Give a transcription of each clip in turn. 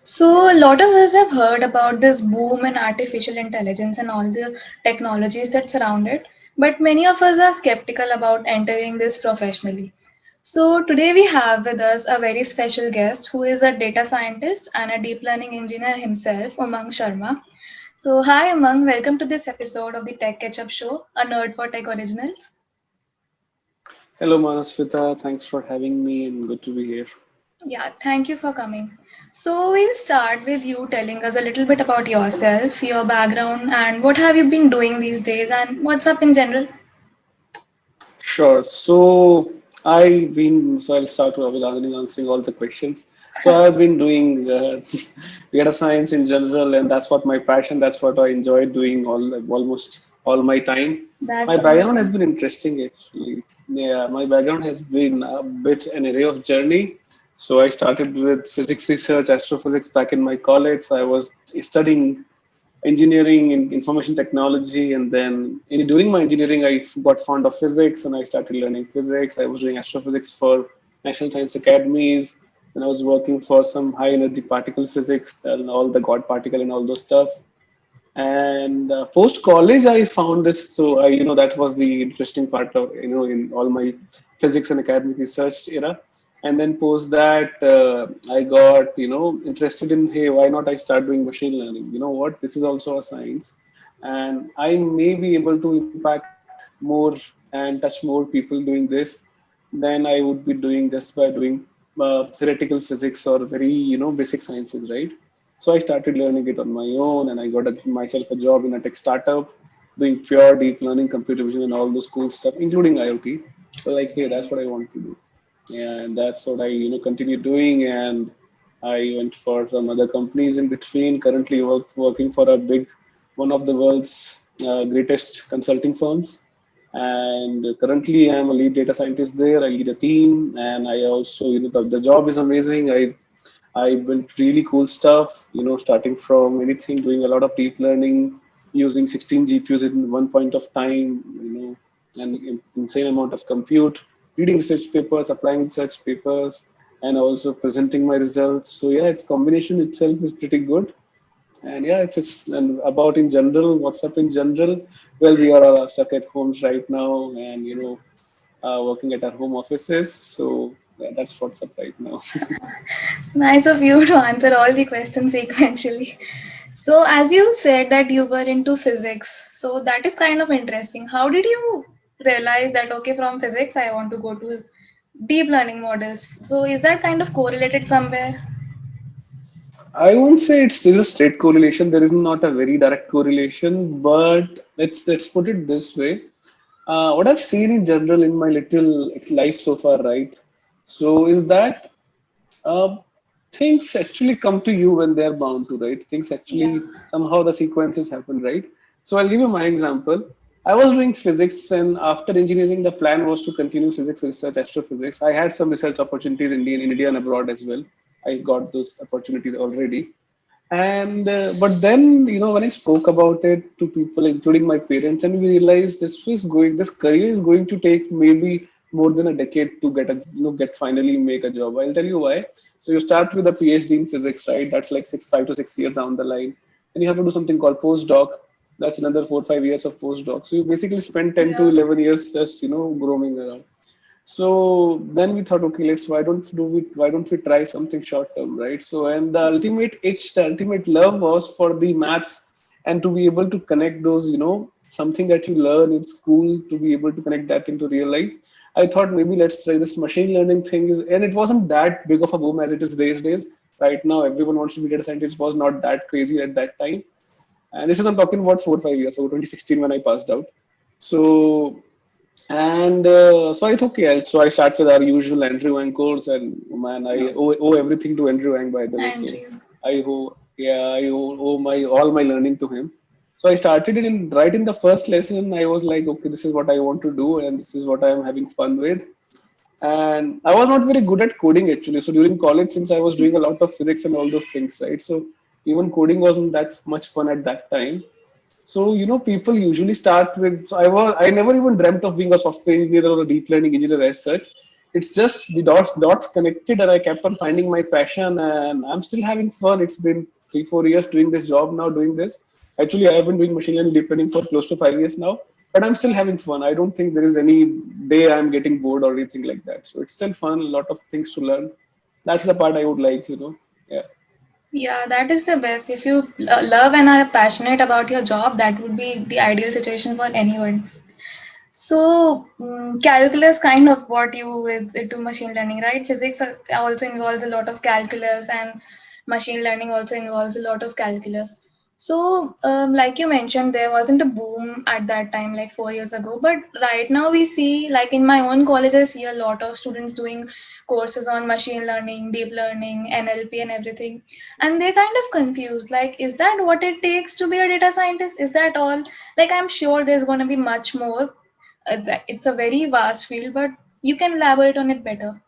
So, a lot of us have heard about this boom in artificial intelligence and all the technologies that surround it, but many of us are skeptical about entering this professionally. So, today we have with us a very special guest who is a data scientist and a deep learning engineer himself, Umang Sharma. So, hi Umang, welcome to this episode of the Tech Catch Up Show, a nerd for tech originals. Hello, Manasvita. Thanks for having me and good to be here. Yeah, thank you for coming. So we'll start with you telling us a little bit about yourself, your background, and what have you been doing these days, and what's up in general. Sure. So I'll start with answering all the questions. So I've been doing data science in general, and that's what my passion, that's what I enjoy doing almost all my time. My That's background has amazing. been interesting actually. Yeah, my background has been a bit an array of journey. So I started with physics research, astrophysics back in my college. So I was studying engineering in information technology, and then during my engineering I got fond of physics and I started learning physics. I was doing astrophysics for national science academies, and I was working for some high energy particle physics and all the god particle and all those stuff. And post college I found this, so that was the interesting part of in all my physics and academic research era. And then post that I got interested in, hey, why not I start doing machine learning? You know what, this is also a science, and I may be able to impact more and touch more people doing this than I would be doing just by doing theoretical physics or very basic sciences, right? So I started learning it on my own, and I got myself a job in a tech startup doing pure deep learning, computer vision, and all those cool stuff, including IoT. So like, hey, that's what I want to do. Yeah, and that's what I continue doing. And I went for some other companies in between. Currently working for a big one of the world's greatest consulting firms. And currently, I'm a lead data scientist there. I lead a team, and I also, the job is amazing. I built really cool stuff, starting from anything, doing a lot of deep learning, using 16 GPUs in one point of time, and insane amount of compute, reading research papers, applying research papers, and also presenting my results. So yeah, its combination itself is pretty good. And yeah, it's just and about in general, what's up in general. Well, we are all stuck at homes right now, and working at our home offices. So yeah, that's what's up right now. It's nice of you to answer all the questions sequentially. So, as you said that you were into physics, so that is kind of interesting. How did you realize that, okay, from physics, I want to go to deep learning models? So, is that kind of correlated somewhere? I won't say it's still a straight correlation. There is not a very direct correlation, but let's put it this way. What I've seen in general in my little life so far, right? So is that uh, things actually come to you when they're bound to, right? Things Yeah. actually somehow the sequences happen, right? So I'll give you my example. I was doing physics, and after engineering, the plan was to continue physics research, astrophysics. I had some research opportunities in India and abroad as well. I got those opportunities already. And but then when I spoke about it to people, including my parents, and we realized this career is going to take maybe more than a decade to get a get finally make a job. I'll tell you why. So you start with a PhD in physics, right? That's like 5 to 6 years down the line. Then you have to do something called postdoc. That's another 4 or 5 years of postdoc. So you basically spend 10 to Yeah. 11 years just roaming around. So then we thought, okay, why don't we try something short term, right? So and the ultimate love was for the maths and to be able to connect those, something that you learn in school to be able to connect that into real life. I thought maybe let's try this machine learning thing and it wasn't that big of a boom as it is these days. Right now, everyone wants to be data scientist. Was not that crazy at that time. And this is I'm talking about 4 or 5 years, so 2016 when I passed out. So and so I thought, okay, so I start with our usual Andrew Wang course, and man, I No. owe everything to Andrew Wang, by the way. So Andrew. I owe my all my learning to him. So I started it in right in the first lesson. I was like, okay, this is what I want to do, and this is what I am having fun with. And I was not very good at coding actually. So during college, since I was doing a lot of physics and all those things, right? So even coding wasn't that much fun at that time. So, people usually start with, so I never even dreamt of being a software engineer or a deep learning engineer as such. it's just the dots connected, and I kept on finding my passion, and I'm still having fun. It's been 3 4 years doing this job now, doing this. Actually, I have been doing machine learning deep learning for close to 5 years now, but I'm still having fun. I don't think there is any day I'm getting bored or anything like that. So it's still fun, a lot of things to learn. That's the part I would like, yeah. Yeah, that is the best. If you love and are passionate about your job, that would be the ideal situation for anyone. So, calculus kind of brought you with to machine learning, right? Physics also involves a lot of calculus, and machine learning also involves a lot of calculus. So, like you mentioned, there wasn't a boom at that time, like 4 years ago. But right now, we see, like in my own college, I see a lot of students doing courses on machine learning, deep learning, NLP, and everything. And they're kind of confused. Like, is that what it takes to be a data scientist? Is that all? Like, I'm sure there's going to be much more. It's a very vast field, but you can elaborate on it better.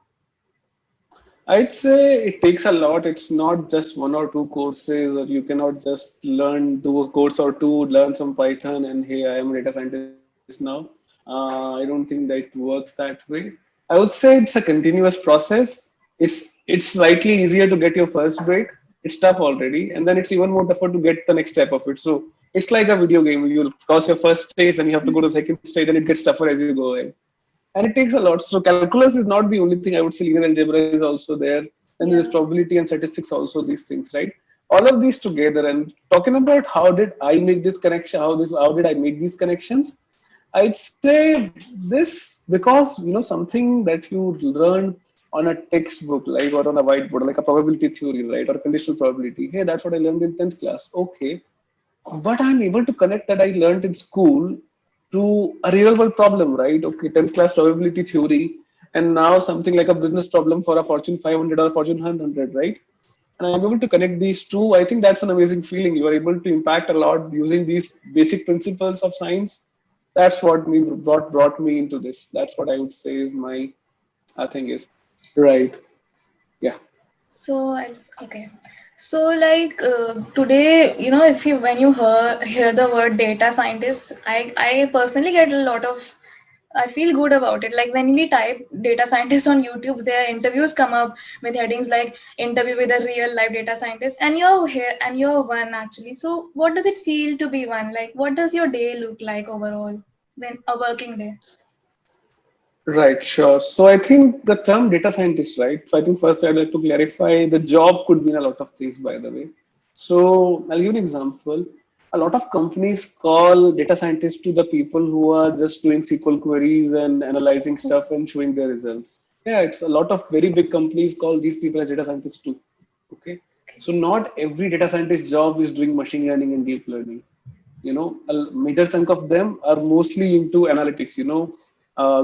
I'd say it takes a lot. It's not just one or two courses, or you cannot just do a course or two, learn some Python, and hey, I am a data scientist now. I don't think that works that way. I would say it's a continuous process. It's slightly easier to get your first break. It's tough already, and then it's even more tougher to get the next step of it. So it's like a video game. You'll cross your first stage, and you have to go to the second stage, and it gets tougher as you go ahead, and it takes a lot. So calculus is not the only thing. I would say linear algebra is also there. Then there's Yeah. probability and statistics also. These things, right? All of these together. And talking about how did I make this connection? How did I make these connections? I'd say this because something that you learn on a textbook, like or on a whiteboard, like a probability theory, right, or conditional probability. Hey, that's what I learned in 10th class. Okay, but I'm able to connect that I learned in school to a real world problem, right? Okay, 10th class probability theory, and now something like a business problem for a Fortune 500 or Fortune 100, right? And I'm able to connect these two. I think that's an amazing feeling. You are able to impact a lot using these basic principles of science. That's what brought me into this. That's what I would say is my I think is right. Yeah. Okay. So like today, if you when you hear the word data scientist, I personally get a lot of. I feel good about it. Like when we type data scientist on YouTube, their interviews come up with headings like interview with a real life data scientist, and you're here and you're one actually. So what does it feel to be one? Like what does your day look like overall when a working day? Right, sure. So I think the term data scientist, right? So I think first I'd like to clarify the job could mean a lot of things, by the way. So I'll give an example. A lot of companies call data scientists to the people who are just doing SQL queries and analyzing stuff and showing their results. Yeah, it's a lot of very big companies call these people as data scientists too. Okay. So not every data scientist job is doing machine learning and deep learning. A major chunk of them are mostly into analytics,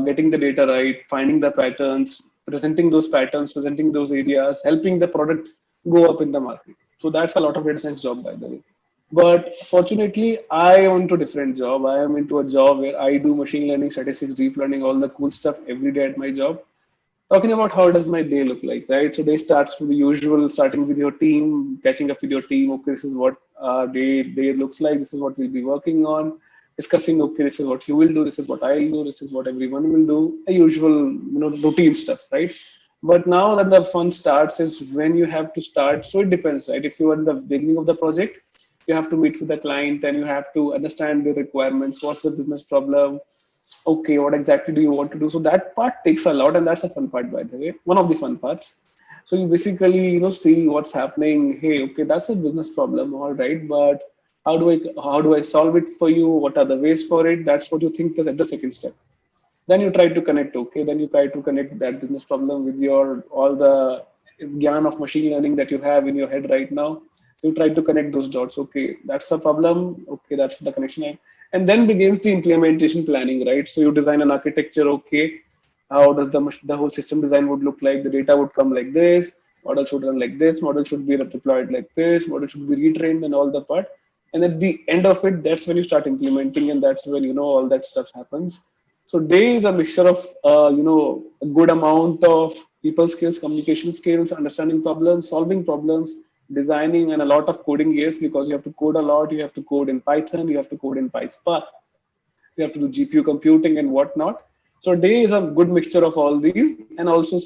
getting the data right, finding the patterns, presenting those areas, helping the product go up in the market. So that's a lot of data science job, by the way. But fortunately, I am into a different job. I am into a job where I do machine learning, statistics, deep learning, all the cool stuff every day at my job. Talking about how does my day look like, right? So day starts with the usual, starting with your team, catching up with your team. Okay, this is what day looks like. This is what we'll be working on. Discussing. Okay, this is what you will do. This is what I'll do. This is what everyone will do. The usual, routine stuff, right? But now that the fun starts is when you have to start. So it depends, right? If you are in the beginning of the project, you have to meet with the client and you have to understand the requirements. What's the business problem? Okay, what exactly do you want to do? So that part takes a lot, and that's a fun part, by the way, one of the fun parts. So you basically see what's happening. Hey, okay, that's a business problem, all right, but how do I solve it for you? What are the ways for it? That's what you think is at the second step. Then you try to connect. Okay, then you try to connect that business problem with your all the gyan of machine learning that you have in your head right now. So you try to connect those dots. Okay, that's the problem. Okay, that's the connection. And then begins the implementation planning, right? So you design an architecture. Okay, how does the whole system design would look like? The data would come like this. Model should run like this. Model should be deployed like this. Model should be retrained and all the part. And at the end of it, that's when you start implementing, and that's when all that stuff happens. So day is a mixture of a good amount of people skills, communication skills, understanding problems, solving problems, designing, and a lot of coding. Yes, because you have to code a lot. You have to code in Python. You have to code in PySpark. You have to do GPU computing and whatnot. So day is a good mixture of all these, and also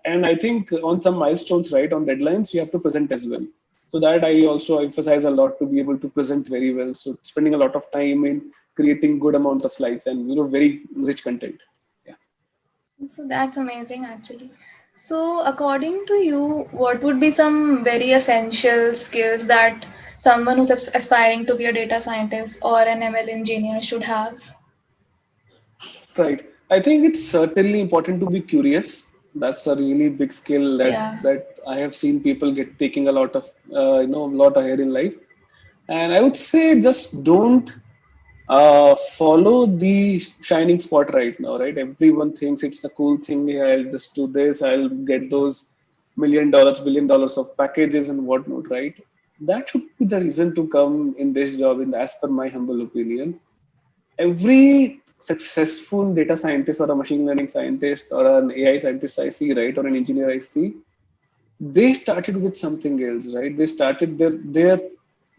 and I think on some milestones, right, on deadlines, you have to present as well. So that I also emphasize a lot to be able to present very well. So spending a lot of time in creating good amount of slides and very rich content. Yeah. So that's amazing, actually. So, according to you, what would be some very essential skills that someone who's aspiring to be a data scientist or an ML engineer should have? Right. I think it's certainly important to be curious. That's a really big skill Yeah, that I have seen people get taking a lot of a lot ahead in life. And I would say just don't follow the shining spot right now, right? Everyone thinks it's a cool thing. Yeah, I'll just do this. I'll get those $1 million, $1 billion of packages and whatnot, right? That should be the reason to come in this job, in as per my humble opinion. Every successful data scientist or a machine learning scientist or an AI scientist I see, right, or an engineer I see, they started with something else, right? They started their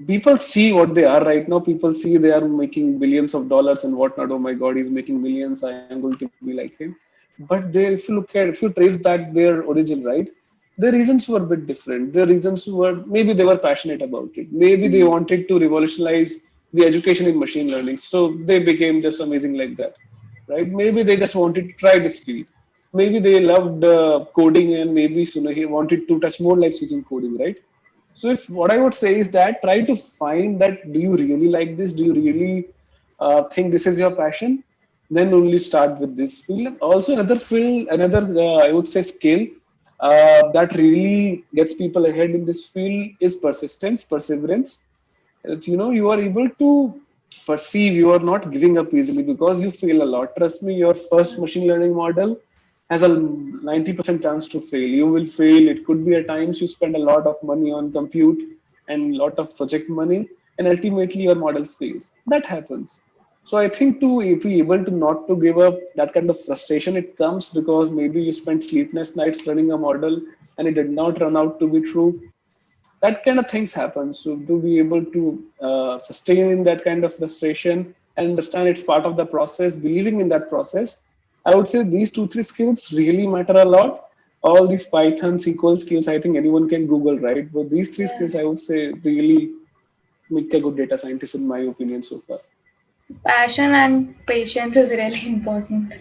people see what they are right now. People see they are making billions of dollars and whatnot. Oh my God, he's making millions. I am going to be like him. But if you look at, if you trace back their origin, right, their reasons were a bit different. Their reasons were maybe they were passionate about it. Maybe they wanted to revolutionize the education in machine learning. So they became just amazing like that, right? Maybe they just wanted to try this field. Maybe they loved coding and maybe he wanted to touch more lives using coding, right? So if what I would say is that try to find that do you really like this? Do you really think this is your passion? Then only start with this field. Also another field, another I would say skill that really gets people ahead in this field is persistence, perseverance. That, you are able to perceive, you are not giving up easily because you fail a lot. Trust me, your first machine learning model has a 90% chance to fail. You will fail. It could be at times you spend a lot of money on compute and lot of project money, and ultimately your model fails. That happens. So I think to be able to not to give up, that kind of frustration, it comes because maybe you spent sleepless nights running a model and it did not run out to be true. That kind of things happen. So to be able to sustain in that kind of frustration and understand it's part of the process, believing in that process, I would say these two three skills really matter a lot. All these Python SQL skills, I think anyone can Google, right? But these three yeah. skills, I would say, really make a good data scientist in my opinion so far. So passion and patience is really important.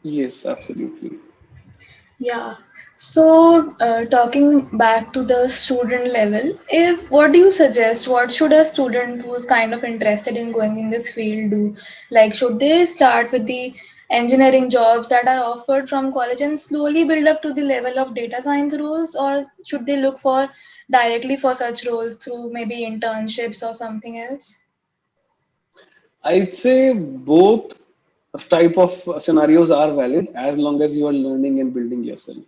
Yes, absolutely. Yeah. So, talking back to the student level, if what do you suggest? What should a student who's kind of interested in going in this field do? Like, should they start with the engineering jobs that are offered from college and slowly build up to the level of data science roles, or should they look for directly for such roles through maybe internships or something else? I'd say both type of scenarios are valid as long as you are learning and building yourself.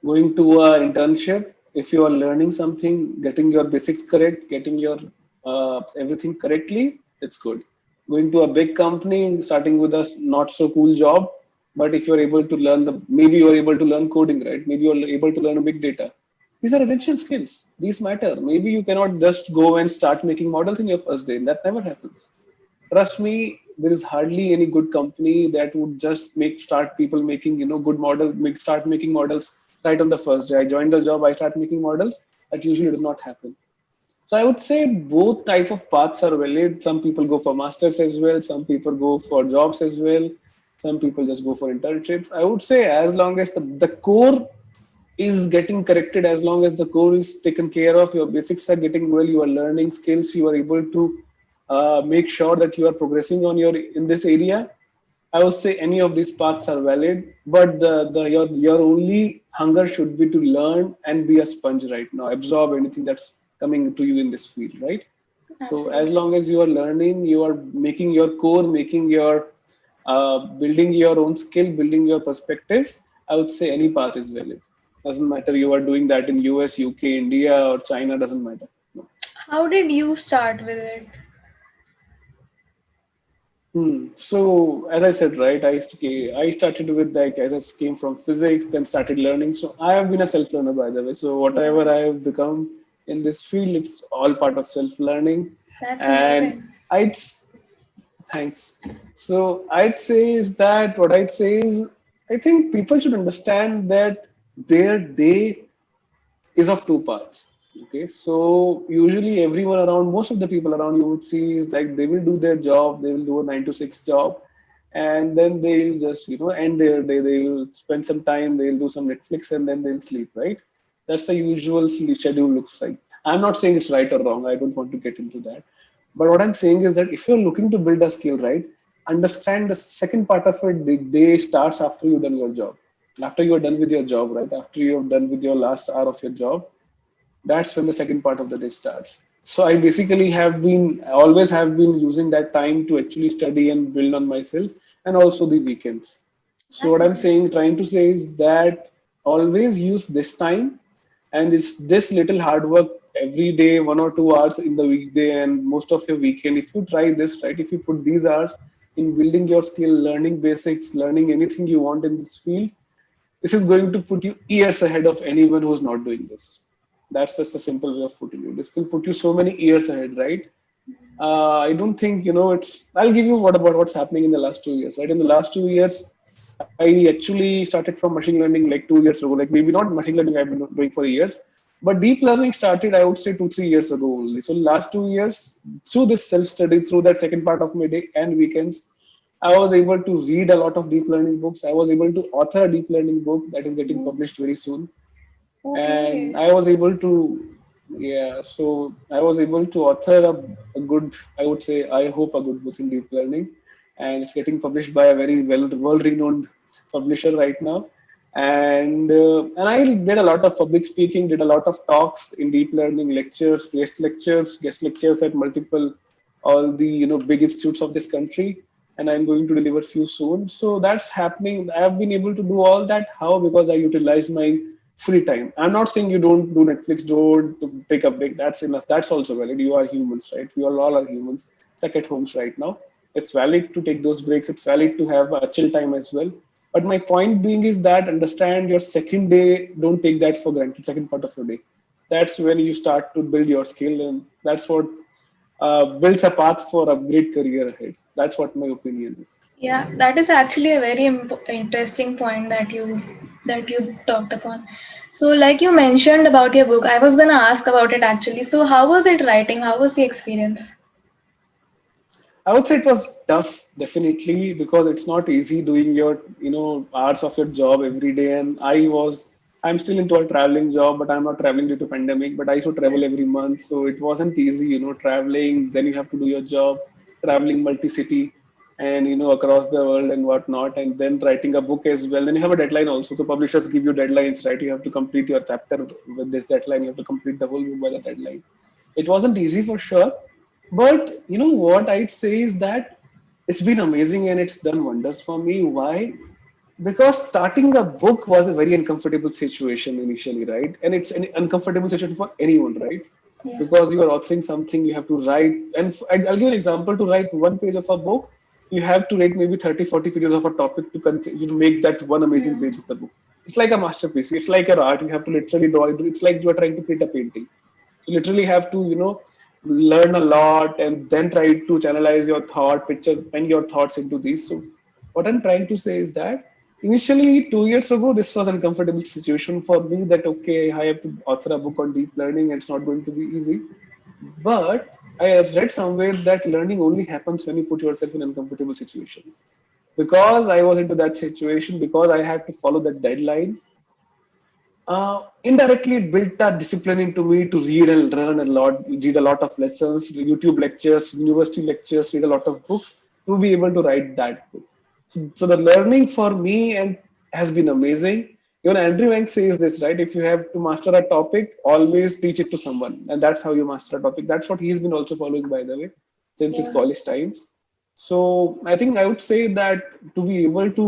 Going to a internship, if you are learning something, getting your basics correct, getting your everything correctly, it's good. Going to a big company, starting with a not so cool job, but if you're able to learn the, maybe you're able to learn coding, right? Maybe you're able to learn big data. These are essential skills. These matter. Maybe you cannot just go and start making models in your first day. That never happens. Trust me, there is hardly any good company that would just make start people making good model make start making models right on the first day. I joined the job, I start making models. That usually does not happen. So I would say both type of paths are valid. Some people go for masters as well. Some people go for jobs as well. Some people just go for internships. I would say as long as the core is getting corrected, as long as the core is taken care of, your basics are getting well, you are learning skills, you are able to make sure that you are progressing on your in this area. I would say any of these paths are valid, but your only hunger should be to learn and be a sponge right now, absorb anything that's coming to you in this field, right? So as Absolutely. long as you are learning, you are making your core, making your building your own skill, building your perspectives, I would say any path is valid. Doesn't matter you are doing that in US, UK, India, or China, doesn't matter. No. How did you start with it? So as I said, right, I started with like as I came from physics, then started learning. So I have been a self learner by the way. So Yeah, whatever I have become in this field, it's all part of self learning. that's And amazing. I Thanks. So I'd say is that what I'd say is I think people should understand that their day is of two parts. Okay, so usually everyone around, most of the people around you would see is like they will do their job, they will do a 9 to 6 job, and then they'll just end their day. They'll spend some time, they'll do some Netflix, and then they'll sleep. Right? That's the usual sleep schedule looks like. I'm not saying it's right or wrong. I don't want to get into that. But what I'm saying is that if you're looking to build a skill, right, understand the second part of it. The day starts after you've done your job. After you're done with your job, right? After you're done with your last hour of your job, that's when the second part of the day starts. So I basically always have been using that time to actually study and build on myself, and also the weekends. So That's what I'm amazing. saying, trying to say is that always use this time and this little hard work every day, 1 or 2 hours in the weekday and most of your weekend. If you try this, right, if you put these hours in building your skill, learning basics, learning anything you want in this field, this is going to put you years ahead of anyone who's not doing this. That's just a simple way of putting it. This will put you so many years ahead, right? I don't think it's. I'll give you what about what's happening in the last 2 years, right? In the last 2 years, I actually started from machine learning like 2 years ago. Like maybe not machine learning I've been doing for years, but deep learning started I would say 2 3 years ago only. So last 2 years through this self study, through that second part of my day and weekends, I was able to read a lot of deep learning books. I was able to author a deep learning book that is getting Mm, published very soon. And okay. I was able to, yeah, so I was able to author a good, I would say, I hope a good book in deep learning. And it's getting published by a very world renowned publisher right now. And I did a lot of public speaking, did a lot of talks in deep learning, guest lectures at multiple all the big institutes of this country, and I'm going to deliver few soon. So that's happening. I have been able to do all that. How? Because I utilize my free time. I'm not saying you don't do Netflix, don't take a break. That's enough. That's also valid. You are humans, right? We all are humans stuck at homes right now. It's valid to take those breaks. It's valid to have a chill time as well. But my point being is that understand your second day. Don't take that for granted. Second part of your day. That's when you start to build your skill, and that's what builds a path for a great career ahead. That's what my opinion is. Yeah, that is actually a very interesting point that you talked upon. So, like you mentioned about your book, I was gonna ask about it actually. So, how was it writing? How was the experience? I would say it was tough, definitely, because it's not easy doing your, hours of your job every day. And I'm still into a traveling job, but I'm not traveling due to pandemic. But I used to Yeah. travel every month, so it wasn't easy, traveling. Then you have to do your job, traveling multi-city, and across the world and whatnot, and then writing a book as well. Then you have a deadline also. So publishers give you deadlines, right? You have to complete your chapter with this deadline. You have to complete the whole book by the deadline. It wasn't easy for sure, but you know what I'd say is that it's been amazing and it's done wonders for me. Why? Because starting a book was a very uncomfortable situation initially, right? And it's an uncomfortable situation for anyone, right? Yeah. Because you are authoring something, you have to write. And I'll give you an example. To write one page of a book, you have to write maybe 30, 40 pages of a topic to make that one amazing Mm. page of the book. It's like a masterpiece. It's like an art. You have to literally draw it. It's like you are trying to create a painting. You literally have to learn a lot and then try to channelize your thought picture and your thoughts into these. So what I'm trying to say is that initially 2 years ago this was an uncomfortable situation for me, that okay, I have to author a book on deep learning and it's not going to be easy. But I have read somewhere that learning only happens when you put yourself in uncomfortable situations. Because I was into that situation, because I had to follow that deadline, indirectly it built a discipline into me to read and learn a lot, read a lot of lessons, YouTube lectures, university lectures, read a lot of books to be able to write that book. So the learning for me and has been amazing. Even Andrew Yang says this, right? If you have to master a topic, always teach it to someone, and that's how you master a topic. That's what he's been also following, by the way, since his Yeah. college times. So I think I would say that to be able to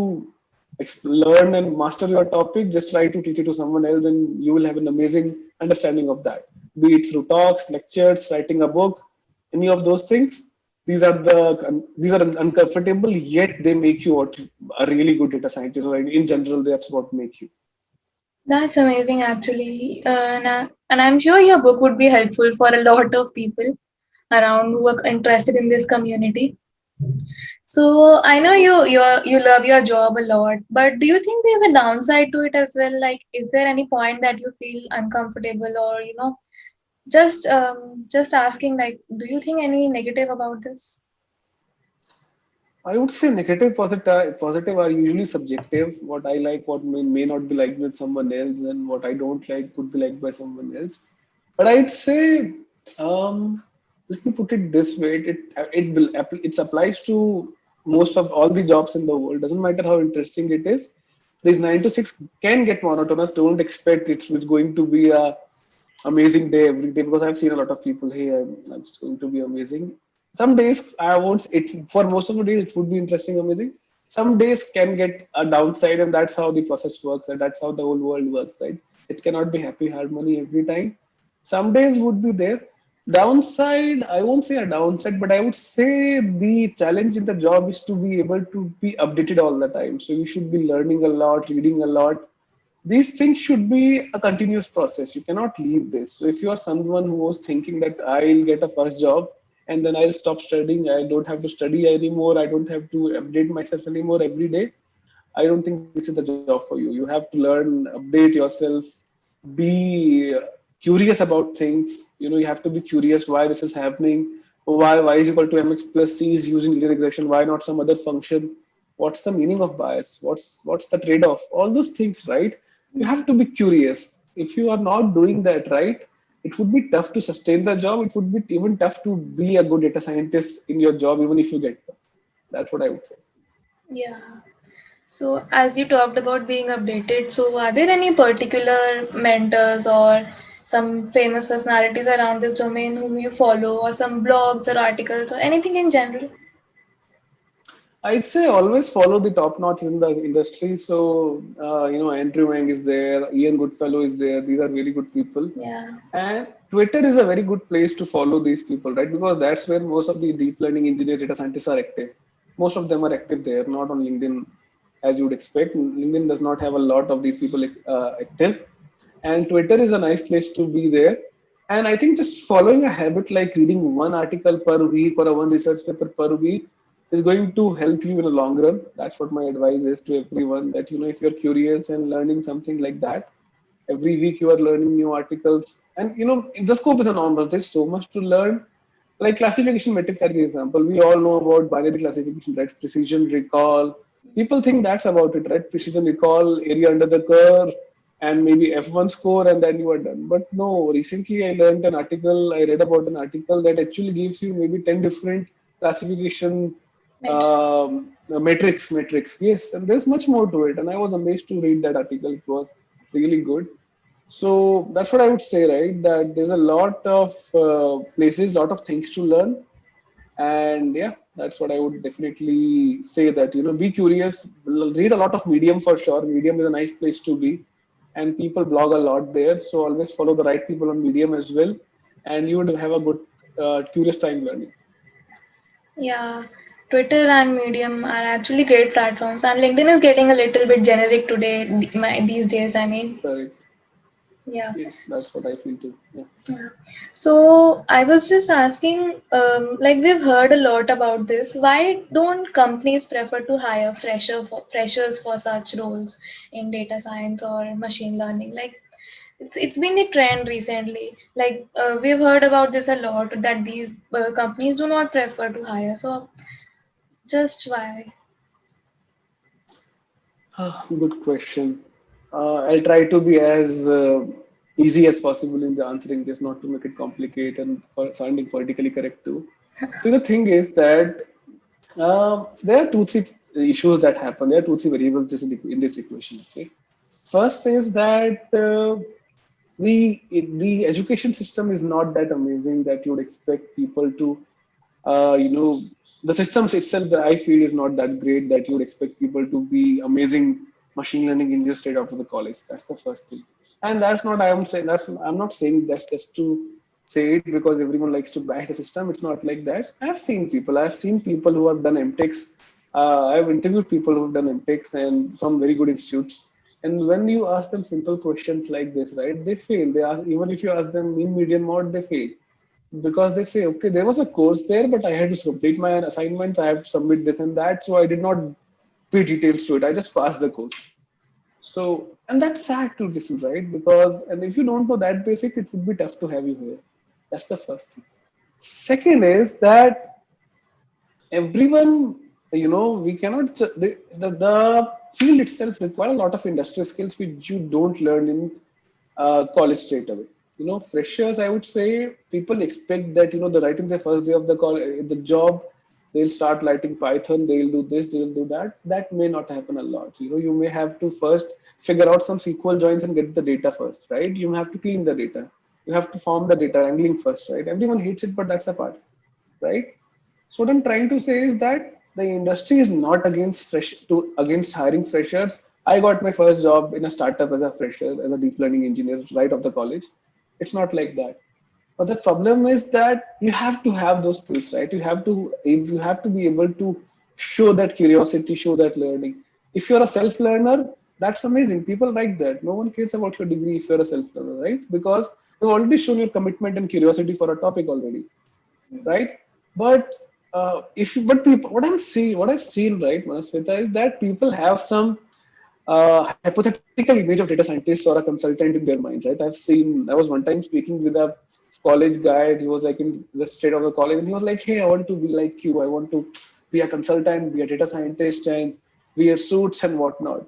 learn and master your topic, just try to teach it to someone else, and you will have an amazing understanding of that. Be it through talks, lectures, writing a book, any of those things. These are uncomfortable, yet they make you a really good data scientist. Right? In general, that's what make you. That's amazing actually. And I'm sure your book would be helpful for a lot of people around who are interested in this community. So I know you love your job a lot, but do you think there's a downside to it as well? Like, is there any point that you feel uncomfortable, or just asking, like, do you think any negative about this? I would say negative, positive are usually subjective. What I like, what may not be liked with someone else, and what I don't like could be liked by someone else. But I'd say, um, let me put it this way: it applies to most of all the jobs in the world. Doesn't matter how interesting it is. This 9 to 6 can get monotonous. Don't expect it's going to be a amazing day every day because I've seen a lot of people here. It's going to be amazing. Some days I won't. It for most of the days it would be interesting, amazing. Some days can get a downside, and that's how the process works, and that's how the whole world works, right? It cannot be happy harmony every time. Some days would be there. Downside, I won't say a downside, but I would say the challenge in the job is to be able to be updated all the time. So you should be learning a lot, reading a lot, these things should be a continuous process. You cannot leave this. So if you are someone who was thinking that I'll get a first job and then I'll stop studying, I don't have to study anymore, I don't have to update myself anymore every day, I don't think this is the job for you. You have to learn, update yourself, be curious about things. You have to be curious why this is happening. Why is equal to mx plus c is using linear regression? Why not some other function? What's the meaning of bias? What's the trade-off? All those things, right? You have to be curious. If you are not doing that, right, it would be tough to sustain the job. It would be even tough to be a good data scientist in your job, even if you get one. That's what I would say. Yeah. So as you talked about being updated, so are there any particular mentors or some famous personalities around this domain whom you follow, or some blogs or articles or anything in general? I'd say always follow the top notch in the industry. So, Andrew Wang is there, Ian Goodfellow is there. These are really good people. Yeah. And Twitter is a very good place to follow these people, right? Because that's where most of the deep learning engineers, data scientists are active. Most of them are active there, not on LinkedIn, as you would expect. LinkedIn does not have a lot of these people active. And Twitter is a nice place to be there. And I think just following a habit like reading one article per week or a one research paper per week is going to help you in the long run. That's what my advice is to everyone, that if you're curious and learning something like that, every week you are learning new articles, and the scope is enormous. There's so much to learn. Like classification metrics, for example, we all know about binary classification, right? Precision recall. People think that's about it, right? Precision recall, area under the curve, and maybe F1 score, and then you are done. But no, recently I read about an article that actually gives you maybe 10 different classification Metrics. metrics. Yes, and there's much more to it. And I was amazed to read that article. It was really good. So that's what I would say, right? That there's a lot of places, lot of things to learn, and yeah, that's what I would definitely say. That be curious, read a lot of Medium for sure. Medium is a nice place to be, and people blog a lot there. So always follow the right people on Medium as well, and you would have a good, curious time learning. Yeah. Twitter and Medium are actually great platforms, and LinkedIn is getting a little bit generic today, these days. I mean, Correct. yeah. Yes, that's what I feel too. Yeah. Yeah. So I was just asking, like we've heard a lot about this. Why don't companies prefer to hire freshers for such roles in data science or machine learning? Like it's been the trend recently. Like we've heard about this a lot, that these companies do not prefer to hire. So just why? Good question. I'll try to be as easy as possible in the answering this, not to make it complicated and for sounding politically correct too. So the thing is that there are two, three issues that happen. There are two, three variables in this equation. Okay. First is that the education system is not that amazing that you would expect people to uh, you know the systems itself, that I feel, is not that great that you would expect people to be amazing machine learning engineers straight out of the college. That's the first thing. And that's not I am saying that's I'm not saying that's just to say it because everyone likes to bash the system. It's not like that. I've seen people who have done mtechs. I've interviewed people who've done mtechs and from very good institutes, and when you ask them simple questions like this, right, they fail. They ask, even if you ask them mean, median, mod, they fail. because they say, okay, there was a course there, but I had to complete my assignments, I have to submit this and that, so I did not pay details to it. I just passed the course. So, and that's sad to listen, right? Because, and if you don't know that basics, it would be tough to have you here. That's the first thing. Second is that everyone, we cannot, the field itself requires a lot of industrial skills which you don't learn in college straight away. Freshers, I would say, people expect that, the right in the first day of the job, they'll start writing Python, they'll do this, they'll do that. That may not happen a lot. You may have to first figure out some SQL joins and get the data first, right? You have to clean the data. You have to form the data wrangling first, right? Everyone hates it, but that's a part, right? So what I'm trying to say is that the industry is not against hiring freshers. I got my first job in a startup as a fresher, as a deep learning engineer, right off the college. It's not like that. But the problem is that you have to have those skills, right? You have to be able to show that curiosity, show that learning. If you're a self-learner, that's amazing. People like that. No one cares about your degree if you're a self-learner, right? Because you've already shown your commitment and curiosity for a topic already, right? But if you, but people, what I've seen, right, Manasweta, is that people have some hypothetical image of data scientist or a consultant in their mind, right? I was one time speaking with a college guy. He was like in just straight out of college, and he was like, "Hey, I want to be like you. I want to be a consultant, be a data scientist, and wear suits and whatnot."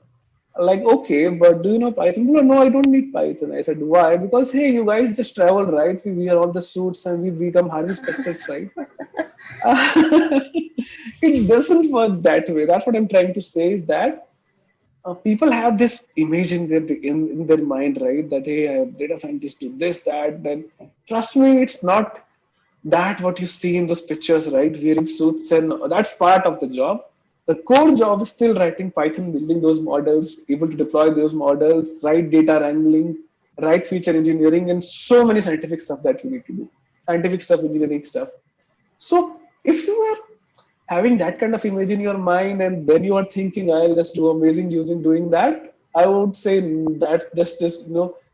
Like, okay, but do you know Python? No, I don't need Python. I said, why? Because hey, you guys just travel, right? We wear all the suits and we become Harvey Specters, right? It doesn't work that way. That's what I'm trying to say is that people have this image in their mind, right? That hey, I have data scientists do this, that, then trust me, it's not that what you see in those pictures, right? Wearing suits, and that's part of the job. The core job is still writing Python, building those models, able to deploy those models, write data wrangling, write feature engineering, and so many scientific stuff that you need to do. Scientific stuff, engineering stuff. So if you are having that kind of image in your mind and then you are thinking I'll just do amazing using doing that, I would say that just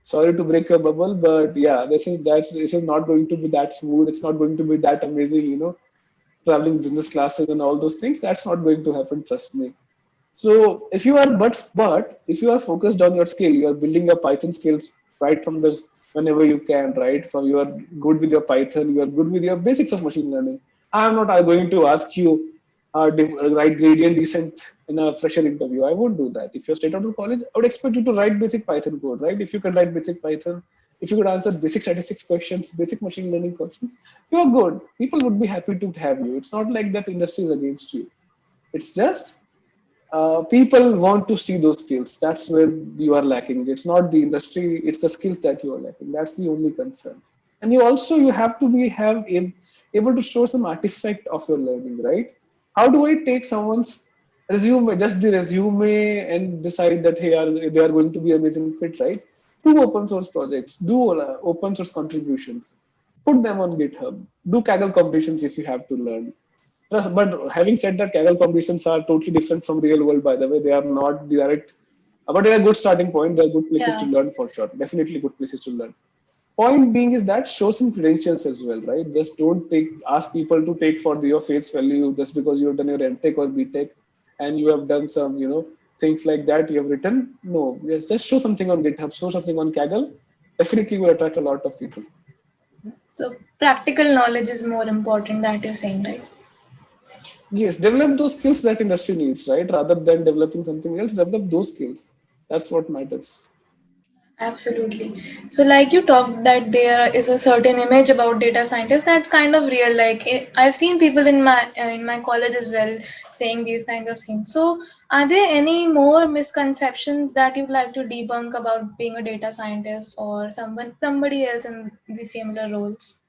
sorry to break your bubble, but yeah, this is not going to be that smooth. It's not going to be that amazing, traveling business classes and all those things. That's not going to happen, trust me. So if you are, but if you are focused on your skill, you are building your Python skills right from the whenever you can, right? From you are good with your Python, you are good with your basics of machine learning. I'm not going to ask you write gradient descent in a fresher interview. I won't do that. If you're straight out of college, I would expect you to write basic Python code, right? If you can write basic Python, if you could answer basic statistics questions, basic machine learning questions, you're good. People would be happy to have you. It's not like that industry is against you. It's just people want to see those skills. That's where you are lacking. It's not the industry; it's the skills that you are lacking. That's the only concern. And you have to be able to show some artifact of your learning, right? How do I take someone's resume, just the resume, and decide that hey, they are going to be amazing fit, right? Do open source projects, do open source contributions, put them on GitHub, do Kaggle competitions if you have to learn. But having said that, Kaggle competitions are totally different from real world. By the way, they are not direct, but they are a good starting point. They are good places to Yeah. learn for sure. Definitely good places to learn. Point being is that show some credentials as well, right? Just don't ask people to take for your face value just because you have done your MTech or BTech and you have done some, things like that you have written. No, yes, just show something on GitHub, show something on Kaggle. Definitely will attract a lot of people. So practical knowledge is more important that you're saying, right? Yes, develop those skills that industry needs, right? Rather than developing something else, develop those skills. That's what matters. Absolutely. So, like you talked that there is a certain image about data scientists that's kind of real. Like I've seen people in my college as well saying these kinds of things. So, are there any more misconceptions that you'd like to debunk about being a data scientist or somebody else in the similar roles?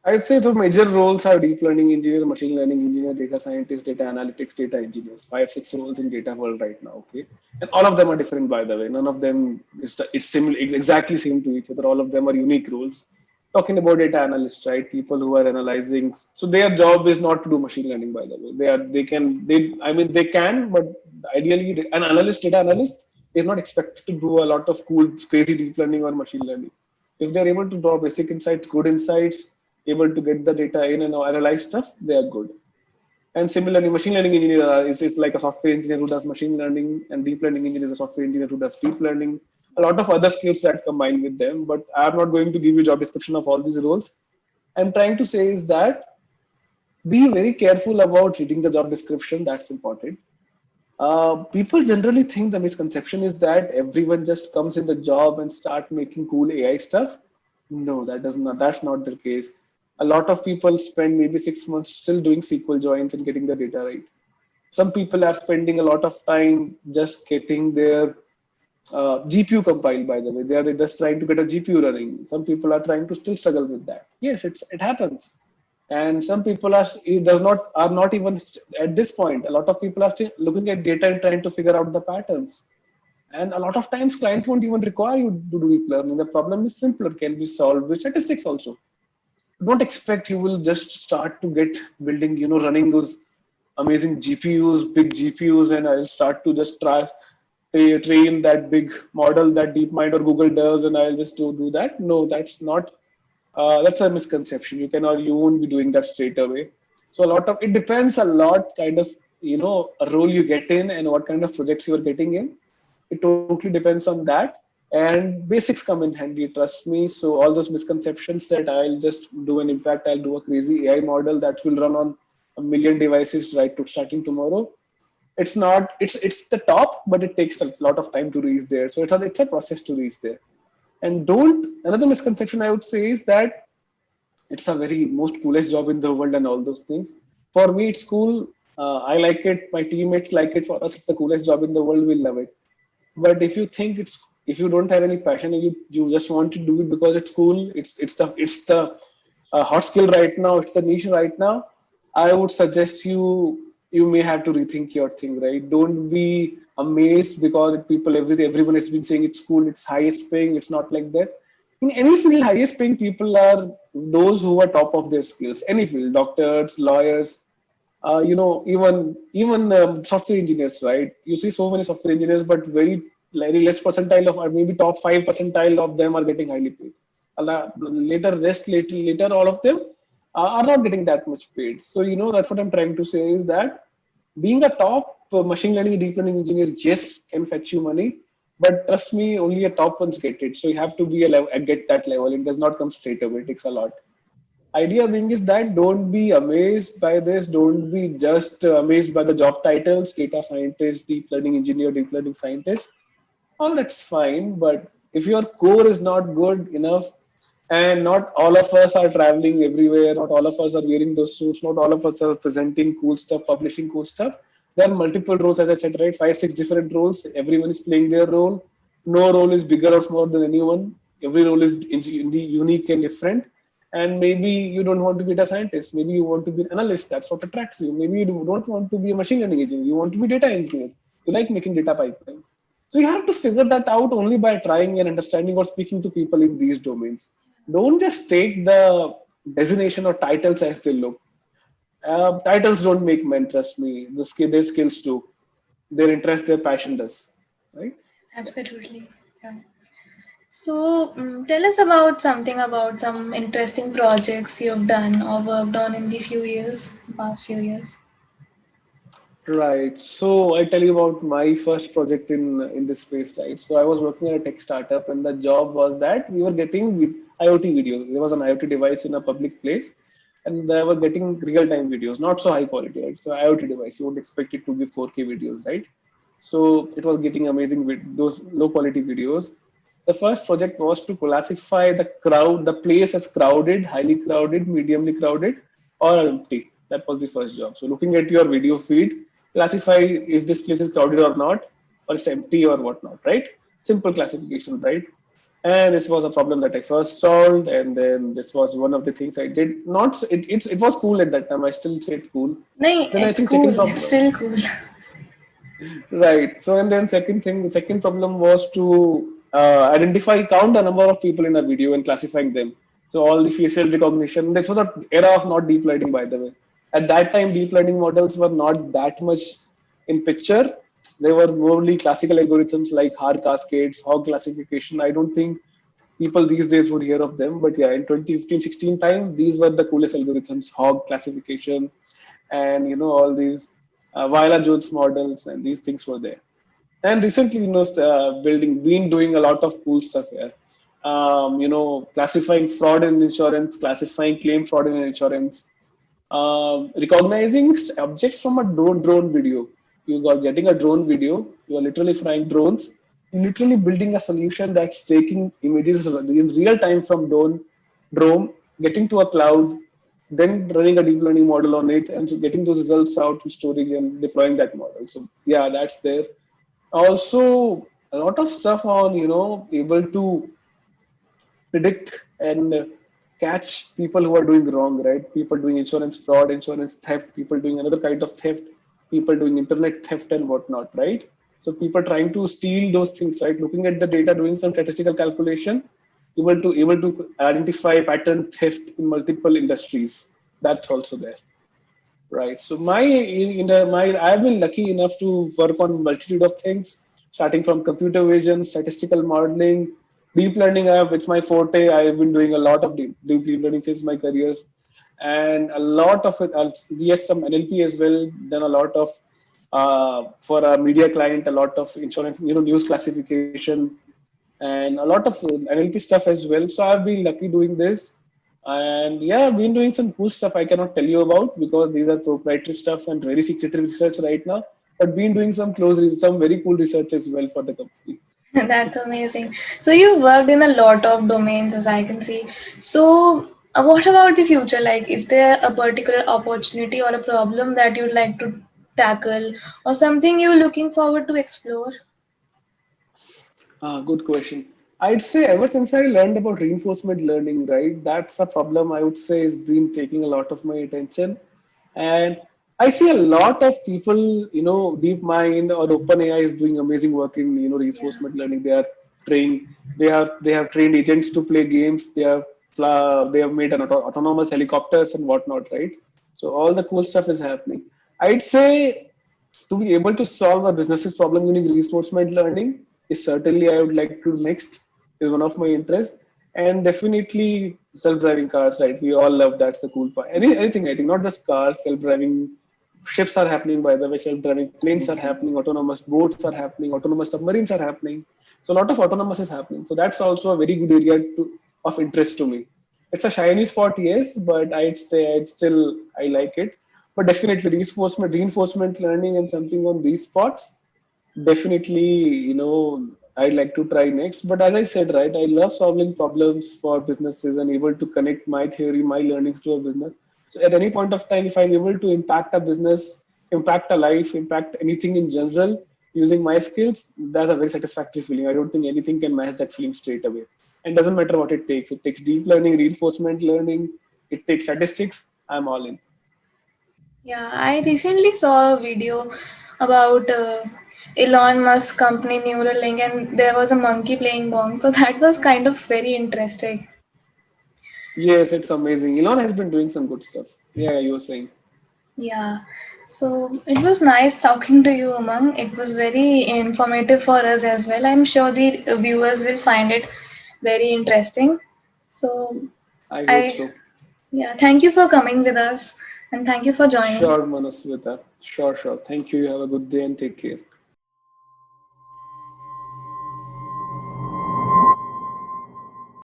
I'd say the major roles are deep learning engineer, machine learning engineer, data scientist, data analytics, data engineers. 5, 6 roles in data world right now. Okay, and all of them are different, by the way. None of them is it's similar, exactly same to each other. All of them are unique roles. Talking about data analysts, right? People who are analyzing. So their job is not to do machine learning, by the way. They can, but ideally, an analyst, data analyst, is not expected to do a lot of cool, crazy deep learning or machine learning. If they're able to draw basic insights, good insights, able to get the data in and analyze stuff, they are good. And similarly, machine learning engineer is like a software engineer who does machine learning, and deep learning engineer is a software engineer who does deep learning. A lot of other skills that combine with them, but I'm not going to give you job description of all these roles. I'm trying to say is that be very careful about reading the job description. That's important. People generally think the misconception is that everyone just comes in the job and start making cool AI stuff. No, that does not. That's not the case. A lot of people spend maybe 6 months still doing SQL joins and getting the data right. Some people are spending a lot of time just getting their GPU compiled. By the way, they are just trying to get a GPU running. Some people are trying to still struggle with that. Yes, it happens, and some people are not even at this point. A lot of people are still looking at data and trying to figure out the patterns, and a lot of times clients won't even require you to do deep learning. The problem is simpler, can be solved with statistics also. Don't expect you will just start to get building, running those amazing GPUs, big GPUs, and I'll start to just try train that big model that DeepMind or Google does, and I'll just do that. No, that's not. That's a misconception. You won't be doing that straight away. So a lot of it depends a lot, kind of, a role you get in and what kind of projects you are getting in. It totally depends on that. And basics come in handy, trust me. So all those misconceptions that I'll just do an impact, I'll do a crazy AI model that will run on a million devices right to starting tomorrow. It's not. It's the top, but it takes a lot of time to reach there. So it's a process to reach there. And don't another misconception I would say is that it's a very most coolest job in the world and all those things. For me, it's cool. I like it. My teammates like it. For us, it's the coolest job in the world. We love it. But if you don't have any passion and you just want to do it because it's cool, it's the hot skill right now. It's the niche right now. I would suggest you may have to rethink your thing, right? Don't be amazed because everyone has been saying it's cool, it's highest paying. It's not like that. In any field, highest paying people are those who are top of their skills. Any field, doctors, lawyers, even software engineers, right? You see so many software engineers, but very less percentile of, or maybe top 5 percentile of them are getting highly paid. Later, all of them are not getting that much paid. So that's what I'm trying to say is that being a top machine learning, deep learning engineer, yes, can fetch you money, but trust me, only a top ones get it. So you have to be a level, get that level. It does not come straight away. It takes a lot. Idea being is that don't be amazed by this. Don't be just amazed by the job titles, data scientist, deep learning engineer, deep learning scientist. All that's fine, but if your core is not good enough, and not all of us are traveling everywhere, not all of us are wearing those suits, not all of us are presenting cool stuff, publishing cool stuff. There are multiple roles, as I said, right? 5, 6 different roles. Everyone is playing their role. No role is bigger or smaller than anyone. Every role is unique and different. And maybe you don't want to be a scientist. Maybe you want to be an analyst. That's what attracts you. Maybe you don't want to be a machine learning engineer. You want to be data engineer. You like making data pipelines. So you have to figure that out only by trying and understanding or speaking to people in these domains. Don't just take the designation or titles as they look. Titles don't make men, trust me. Their skills do. Their interest, their passion does. Right? Yeah. Absolutely. Yeah. So, tell us about something about some interesting projects you've done or worked on in the past few years. Right. So I tell you about my first project in this space, right? So I was working at a tech startup, and the job was that we were getting IoT videos. There was an IoT device in a public place, and they were getting real-time videos, not so high quality, right? So IoT device, you would expect it to be 4K videos, right? So it was getting amazing those low-quality videos. The first project was to classify the place as crowded, highly crowded, mediumly crowded, or empty. That was the first job. So looking at your video feed, classify if this place is crowded or not, or it's empty or whatnot, right? Simple classification, right? And this was a problem that I first solved, and then this was one of the things I did. Not it was cool at that time. I still say it cool. No, Then I it's think second cool. It's problem, still cool. right? So and then the second problem was to count the number of people in a video and classifying them. So all the facial recognition. This was an era of not deep learning, by the way. At that time, deep learning models were not that much in picture. They were only classical algorithms like hard cascades, hog classification. I don't think people these days would hear of them. But yeah, in 2015, 16 time, these were the coolest algorithms, Hog classification, and all these Viola Jones models, and these things were there. And recently, been doing a lot of cool stuff here. Classifying fraud in insurance, classifying claim fraud in insurance, recognizing objects from a drone video. You are getting a drone video. You are literally flying drones. You're literally building a solution that's taking images in real time from drone, getting to a cloud, then running a deep learning model on it, and so getting those results out to storage and deploying that model. So yeah, that's there. Also, a lot of stuff on able to predict and catch people who are doing wrong, right? People doing insurance fraud, insurance theft, people doing another kind of theft, people doing internet theft and whatnot, right? So people trying to steal those things, right? Looking at the data, doing some statistical calculation, able to identify pattern theft in multiple industries. That's also there. Right. So I've been lucky enough to work on multitude of things, starting from computer vision, statistical modeling, deep learning. It's my forte. I've been doing a lot of deep learning since my career, and a lot of it. Yes, some NLP as well. Done a lot of for a media client, a lot of insurance, news classification, and a lot of NLP stuff as well. So I've been lucky doing this. And yeah, I've been doing some cool stuff I cannot tell you about because these are proprietary stuff and very secretive research right now. But been doing some very cool research as well for the company. That's amazing. So you worked in a lot of domains, as I can see. So what about the future? Like, is there a particular opportunity or a problem that you'd like to tackle, or something you're looking forward to explore? Good question. I'd say ever since I learned about reinforcement learning, right, that's a problem I would say has been taking a lot of my attention. And I see a lot of people, DeepMind or OpenAI is doing amazing work in, Yeah. reinforcement learning. Trained, they have trained agents to play games. They have made autonomous helicopters and whatnot, right? So all the cool stuff is happening. I'd say to be able to solve a business's problem using reinforcement learning is certainly I would like to next is one of my interests. And definitely self-driving cars, right? We all love that's the cool part. Anything I think, not just cars, self-driving ships are happening, by the way, self-driving planes are happening, autonomous boats are happening, autonomous submarines are happening. So a lot of autonomous is happening. So that's also a very good area of interest to me. It's a shiny spot, yes, but I like it. But definitely reinforcement learning and something on these spots, definitely, I'd like to try next. But as I said, right, I love solving problems for businesses and able to connect my theory, my learnings to a business. So at any point of time, if I'm able to impact a business, impact a life, impact anything in general using my skills, that's a very satisfactory feeling. I don't think anything can match that feeling straight away. And doesn't matter what it takes. It takes deep learning, reinforcement learning, it takes statistics. I'm all in. Yeah, I recently saw a video about Elon Musk company Neuralink, and there was a monkey playing Bong. So that was kind of very interesting. Yes, it's amazing. Elon has been doing some good stuff. Yeah, you were saying. Yeah. So it was nice talking to you, Umang. It was very informative for us as well. I'm sure the viewers will find it very interesting. So I hope I, so. yeah, thank you for coming with us and thank you for joining. Sure, Manaswita. Sure, sure. Thank you. You have a good day and take care.